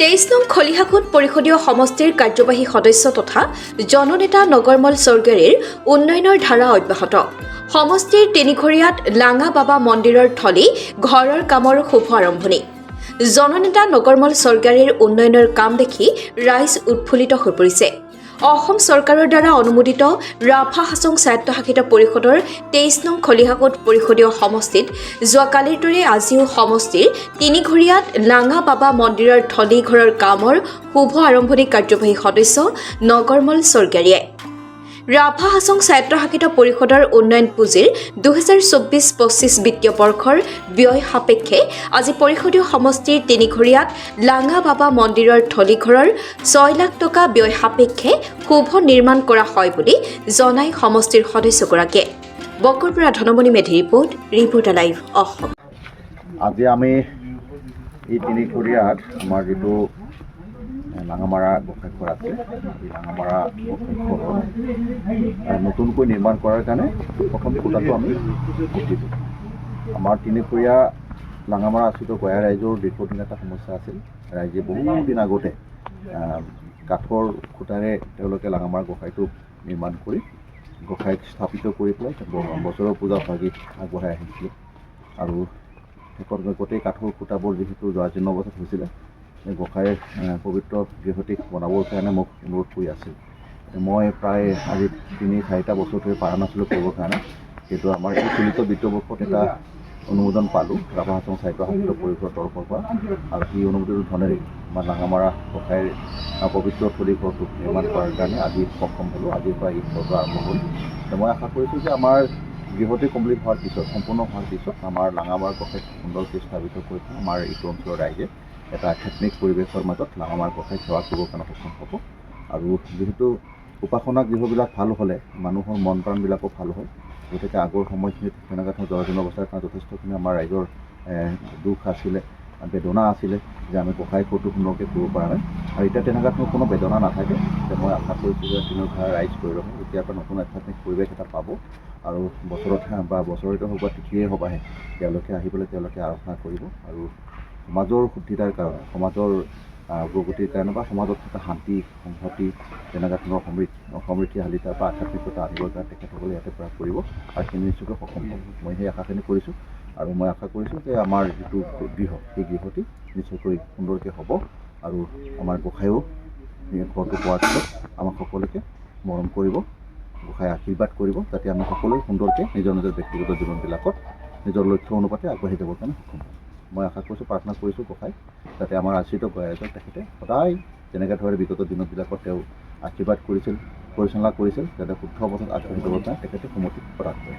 23 নং খলিহাকুট পৰিষদীয় সমষ্টিৰ কাৰ্যবাহী সদস্য তথা জননেতা নগৰমল স্বৰ্গেৰীৰ উন্নয়নৰ ধাৰা অব্যাহত। সমষ্টিৰ তিনিঘৰীয়াত লাঙা বাবা মন্দিৰৰ থলী ঘৰৰ কামৰ শুভ আৰম্ভণি। জননেতা নগৰমল স্বৰ্গেৰীৰ উন্নয়নৰ কাম দেখি ৰাইজ উৎফুল্লিত হৈ পৰিছে। অসম চৰকাৰৰ দ্বাৰা অনুমোদিত ৰাভা হাছং স্বায়ত্তশাসিত পৰিষদৰ 23 নং খলিহাকুট পৰিষদীয় সমষ্টিত যোৱাকালিৰ দৰে আজিও সমষ্টিৰ তিনিঘৰীয়াত লাঙা বাবা মন্দিৰৰ থলী ঘৰৰ কামৰ শুভ আৰম্ভণি কাৰ্যবাহী সদস্য নগৰমল স্বৰ্গেৰীয়ে। ৰাভা হাছং স্বায়ত্তশাসিত পৰিষদৰ উন্নয়ন পুঁজিৰ 2024-25 বিত্তীয় বৰ্ষৰ ব্যয় সাপেক্ষে আজি পৰিষদীয় সমষ্টিৰ তিনিঘৰীয়াত লাঙা বাবা মন্দিৰৰ থলীঘৰৰ 6 লাখ টকা ব্যয় সাপেক্ষে শুভ নিৰ্মাণ কৰা হয় বুলি জনাই সমষ্টিৰ সদস্যগৰাকীয়ে। বকৰ পৰা ধনমণি মেধি ৰিপৰ্ট লাইভ অসম। আজি আমি এই তিনিঘৰীয়াত আমাৰ যিটো লাঙামাৰা গোসাঁইঘৰ আছে, এই লাঙামাৰা গোসাঁইঘৰ নতুনকৈ নিৰ্মাণ কৰাৰ কাৰণে প্ৰথম খুঁটাটো আমি পুতিছোঁ। আমাৰ তিনিঘৰীয়া লাঙামাৰা আশ্ৰিত গঞা ৰাইজৰ দীৰ্ঘদিন এটা সমস্যা আছিল। ৰাইজে বহুদিন আগতে কাঠৰ খুঁটাৰে তেওঁলোকে লাঙামাৰা গোসাঁইটোক নিৰ্মাণ কৰি গোসাঁইক স্থাপিত কৰি পেলাই বছৰৰ পূজা ভাগি আগবঢ়াই আহিছিলে। আৰু শেষত গোটেই কাঠৰ খুঁটাবোৰ যিহেতু জৰাজীৰ্ণ অৱস্থাত হৈছিলে, গোসাঁইৰ পবিত্ৰ গৃহটিক বনাবৰ কাৰণে মোক অনুৰোধ কৰি আছিল। মই প্ৰায় আজি 3-4টা বছৰ ধৰি পাৰা নাছিলোঁ কৰিবৰ কাৰণে, কিন্তু আমাৰ এই চলিত বিত্তীয় বৰ্ষত এটা অনুমোদন পালোঁ ৰাভা হাছং স্বায়ত্তশাসিত পৰিষদৰ তৰফৰ পৰা। আৰু সেই অনুমোদিত ধনেৰে আমাৰ লাঙামাৰা গোসাঁইৰ পবিত্ৰ থলীঘৰটো নিৰ্মাণ কৰাৰ কাৰণে আজি সক্ষম হ'লোঁ। আজিৰ পৰা এই ঘৰটো আৰম্ভ হ'ল। মই আশা কৰিছোঁ যে আমাৰ গৃহটি কমপ্লিট হোৱাৰ পিছত, সম্পূৰ্ণ হোৱাৰ পিছত আমাৰ লাঙামাৰা গোসাঁইক সুন্দৰকৈ স্থাপিত কৰি আমাৰ এইটো অঞ্চলৰ ৰাইজে এটা আধ্যাত্মিক পৰিৱেশৰ মাজত লাঙামাৰা গোসাঁইক সেৱা কৰিবৰ কাৰণে সক্ষম হ'ব। আৰু যিহেতু উপাসনা গৃহবিলাক ভাল হ'লে মানুহৰ মন প্ৰাণবিলাকো ভাল হয়, গতিকে আগৰ সময়খিনিত তেনেকুৱা ধৰণৰ জৰাজীৰ্ণ অৱস্থাৰ কাৰণে যথেষ্টখিনি আমাৰ ৰাইজৰ দুখ আছিলে, বেদনা আছিলে যে আমি গোসাঁই ঘৰটো সুন্দৰকৈ কৰিব পৰা নাই। আৰু এতিয়া তেনেকুৱা ধৰণৰ কোনো বেদনা নাথাকে। মই আশা কৰিছোঁ যে তিনিওঘৰ ৰাইজ কৰি ৰ'ব এতিয়াৰ পৰা নতুন আধ্যাত্মিক পৰিৱেশ এটা পাব। আৰু বছৰত বা বছৰতে হওক বা তিথিয়ে হওক আহে তেওঁলোকে আহি পেলাই তেওঁলোকে আৰাধনা কৰিব। আৰু সমাজৰ শুদ্ধিতাৰ কাৰণে, সমাজৰ অগ্ৰগতিৰ কাৰণে বা সমাজত থকা শান্তি সংহতি তেনেকুৱা ধৰণৰ সমৃদ্ধিশালীতা বা আধ্যাত্মিকতা আনিবৰ কাৰণে তেখেতসকলে ইয়াতে প্ৰয়াস কৰিব আৰু সেইখিনি নিশ্চয়কৈ সক্ষম হ'ব। মই সেই আশাখিনি কৰিছোঁ। আৰু মই আশা কৰিছোঁ যে আমাৰ যিটো গৃহ, সেই গৃহটি নিশ্চয়কৈ সুন্দৰকৈ হ'ব। আৰু আমাৰ গোসাঁইও ঘৰটো পোৱাৰ পিছত আমাক সকলোকে মৰম কৰিব, গোসাঁই আশীৰ্বাদ কৰিব, যাতে আমি সকলোৱে সুন্দৰকৈ নিজৰ নিজৰ ব্যক্তিগত জীৱনবিলাকত নিজৰ লক্ষ্য অনুপাতে আগবাঢ়ি যাবৰ কাৰণে সক্ষম হ'ম। মই আশা কৰিছোঁ, প্ৰাৰ্থনা কৰিছোঁ গোসাঁই যাতে আমাৰ আশ্ৰিত গঞা ৰাইজক তেখেতে সদায় যেনেকৈ ধৰে বিগত দিনবিলাকত তেওঁ আশীৰ্বাদ কৰিছিল, পৰিচালনা কৰিছিল, যাতে শুদ্ধ অৱস্থাত আগবাঢ়ি যাবৰ কাৰণে তেখেতে সমৰ্থিত প্ৰদান কৰে।